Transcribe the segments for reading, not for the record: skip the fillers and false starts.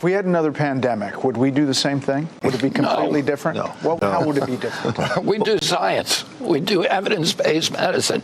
If we had another pandemic, would we do the same thing? Would it be completely different? No. Well, how would it be different? We do science. We do evidence-based medicine.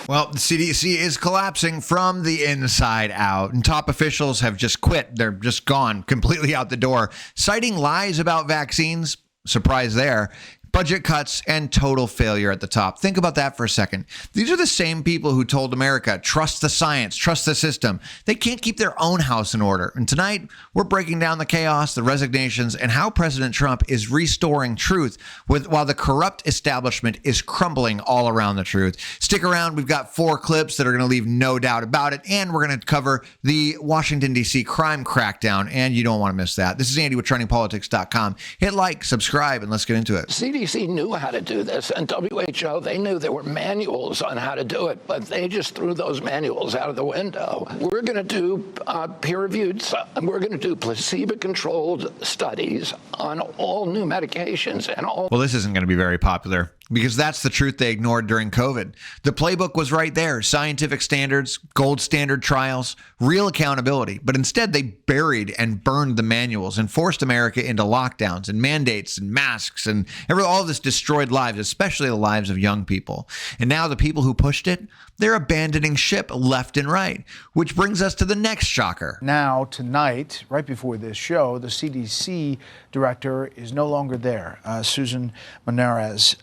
Well, the CDC is collapsing from the inside out, and top officials have just quit. They're just gone, completely out the door, citing lies about vaccines. Surprise there. Budget cuts and total failure at the top. Think about that for a second. These are the same people who told America, trust the science, trust the system. They can't keep their own house in order. And tonight, we're breaking down the chaos, the resignations, and how President Trump is restoring truth while the corrupt establishment is crumbling all around the truth. Stick around. We've got 4 clips that are going to leave no doubt about it. And we're going to cover the Washington, D.C. crime crackdown. And you don't want to miss that. This is Andy with TrendingPolitics.com. Hit like, subscribe, and let's get into it. CDC knew how to do this, and WHO, they knew there were manuals on how to do it, but they just threw those manuals out of the window. We're going to do peer-reviewed, we're going to do placebo-controlled studies on all new medications and all. Well, this isn't going to be very popular, because that's the truth they ignored during COVID. The playbook was right there. Scientific standards, gold standard trials, real accountability. But instead, they buried and burned the manuals and forced America into lockdowns and mandates and masks. And all of this destroyed lives, especially the lives of young people. And now the people who pushed it, they're abandoning ship left and right. Which brings us to the next shocker. Now, tonight, right before this show, the CDC director is no longer there, Susan Monarez.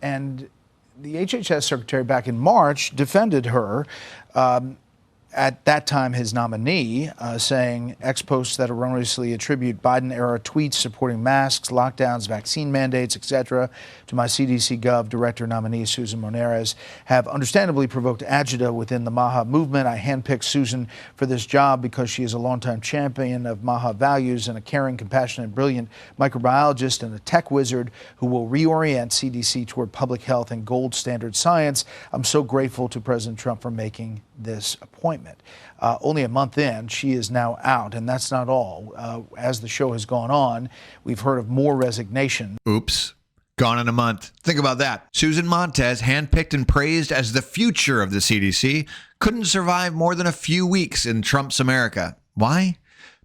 And the HHS secretary back in March defended her, at that time his nominee, saying ex posts that erroneously attribute Biden-era tweets supporting masks, lockdowns, vaccine mandates, etc. to my CDC Gov director nominee, Susan Monarez, have understandably provoked agita within the MAHA movement. I handpicked Susan for this job because she is a longtime champion of MAHA values and a caring, compassionate, brilliant microbiologist and a tech wizard who will reorient CDC toward public health and gold standard science. I'm so grateful to President Trump for making this appointment. Only a month in, she is now out, and that's not all. As the show has gone on, we've heard of more resignation. Oops. Gone in a month. Think about that. Susan Montez, handpicked and praised as the future of the CDC, couldn't survive more than a few weeks in Trump's America. Why?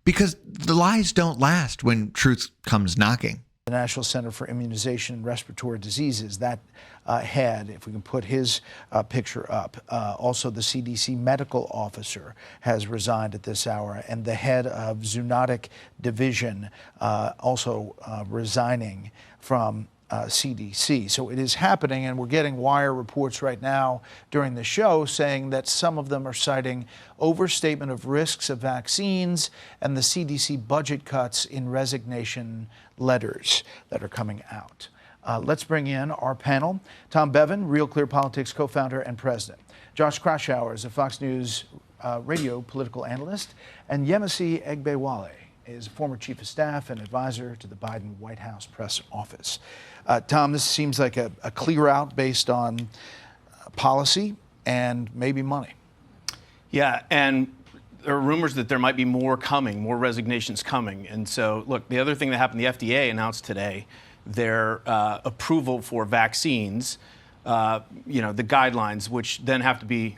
Because the lies don't last when truth comes knocking. The National Center for Immunization and Respiratory Diseases, that head, if we can put his picture up. Also, the CDC medical officer has resigned at this hour, and the head of Zoonotic Division also resigning from CDC. So it is happening, and we're getting wire reports right now during the show saying that some of them are citing overstatement of risks of vaccines and the CDC budget cuts in resignation letters that are coming out. Let's bring in our panel. Tom Bevan, Real Clear Politics co-founder and president. Josh Kraushaar is a Fox News radio political analyst. And Yemisi Egbewale is a former chief of staff and advisor to the Biden White House press office. Tom, this seems like a clear out based on policy and maybe money. Yeah, and there are rumors that there might be more coming, more resignations coming. And so, look, the other thing that happened, the FDA announced today their approval for vaccines, the guidelines, which then have to be,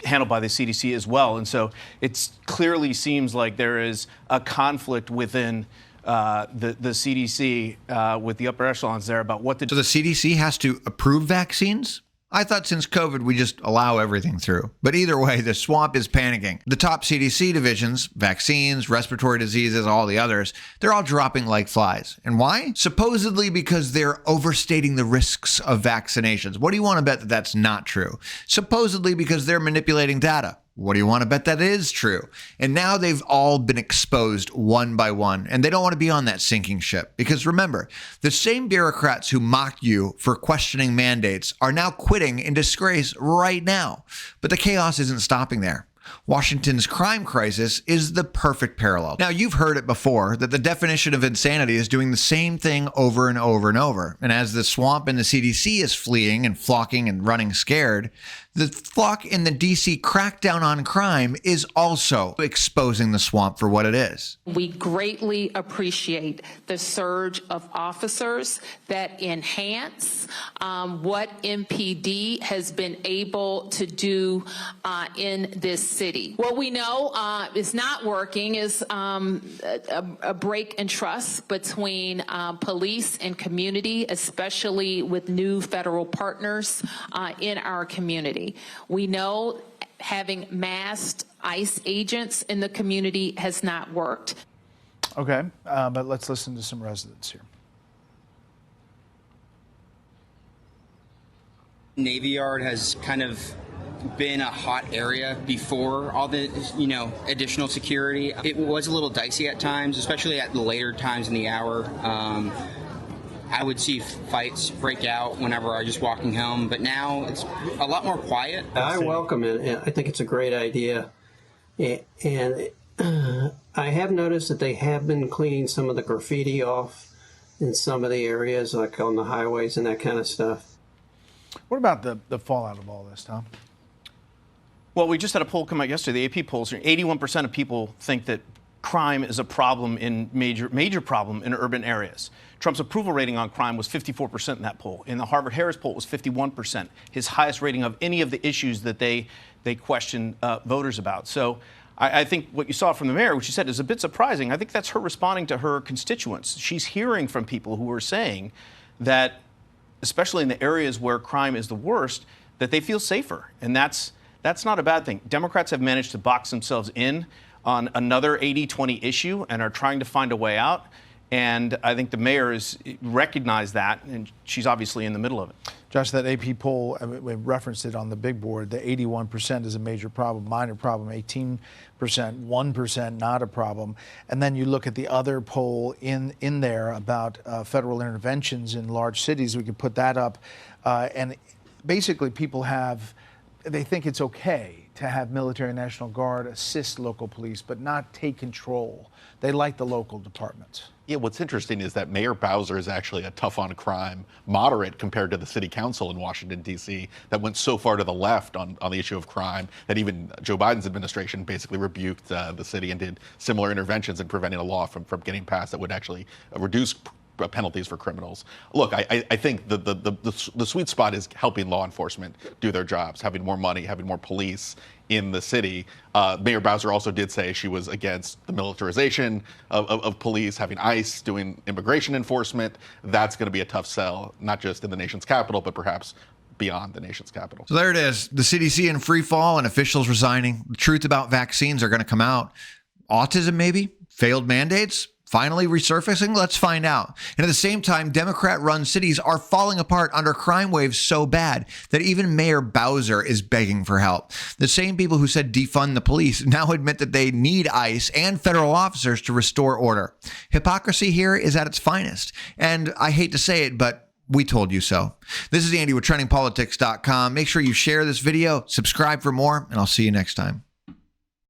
handled by the CDC as well. And so it clearly seems like there is a conflict within the CDC with the upper echelons there about what to do. So the CDC has to approve vaccines? I thought since COVID, we just allow everything through. But either way, the swamp is panicking. The top CDC divisions, vaccines, respiratory diseases, all the others, they're all dropping like flies. And why? Supposedly because they're overstating the risks of vaccinations. What do you want to bet that that's not true? Supposedly because they're manipulating data. What do you want to bet that is true? And now they've all been exposed one by one, and they don't want to be on that sinking ship. Because remember, the same bureaucrats who mocked you for questioning mandates are now quitting in disgrace right now. But the chaos isn't stopping there. Washington's crime crisis is the perfect parallel. Now, you've heard it before that the definition of insanity is doing the same thing over and over and over. And as the swamp in the CDC is fleeing and flocking and running scared, the flock in the DC crackdown on crime is also exposing the swamp for what it is. We greatly appreciate the surge of officers that enhance what MPD has been able to do in this city. What we know is not working is a break in trust between police and community, especially with new federal partners in our community. We know having masked ICE agents in the community has not worked. Okay, but let's listen to some residents here. Navy Yard has kind of been a hot area before all the, additional security. It was a little dicey at times, especially at the later times in the hour. I would see fights break out whenever I was just walking home, but now it's a lot more quiet. I welcome it, and I think it's a great idea. And I have noticed that they have been cleaning some of the graffiti off in some of the areas, like on the highways and that kind of stuff. What about the fallout of all this, Tom? Well, we just had a poll come out yesterday, the AP polls. 81% of people think that crime is a problem in major problem in urban areas. Trump's approval rating on crime was 54% in that poll. In the Harvard-Harris poll, it was 51%, his highest rating of any of the issues that they questioned voters about. So I think what you saw from the mayor, which she said is a bit surprising. I think that's her responding to her constituents. She's hearing from people who are saying that, especially in the areas where crime is the worst, that they feel safer. And that's not a bad thing. Democrats have managed to box themselves in on another 80-20 issue and are trying to find a way out. And I think the mayor has recognized that, and she's obviously in the middle of it. Josh, that AP poll, we referenced it on the big board. The 81% is a major problem, minor problem, 18%, 1% not a problem. And then you look at the other poll in there about federal interventions in large cities. We could put that up. And basically people they think it's okay to have military National Guard assist local police, but not take control. They like the local departments. Yeah, what's interesting is that Mayor Bowser is actually a tough on crime moderate compared to the city council in Washington, D.C. that went so far to the left on the issue of crime that even Joe Biden's administration basically rebuked the city and did similar interventions in preventing a law from getting passed that would actually reduce penalties for criminals. Look, I think the sweet spot is helping law enforcement do their jobs, having more money, having more police in the city. Mayor Bowser also did say she was against the militarization of police, having ICE doing immigration enforcement. That's going to be a tough sell, not just in the nation's capital, but perhaps beyond the nation's capital. So there it is. The CDC in free fall and officials resigning. The truth about vaccines are going to come out. Autism, maybe? Failed mandates? Finally resurfacing? Let's find out. And at the same time, Democrat-run cities are falling apart under crime waves so bad that even Mayor Bowser is begging for help. The same people who said defund the police now admit that they need ICE and federal officers to restore order. Hypocrisy here is at its finest. And I hate to say it, but we told you so. This is Andy with TrendingPolitics.com. Make sure you share this video, subscribe for more, and I'll see you next time.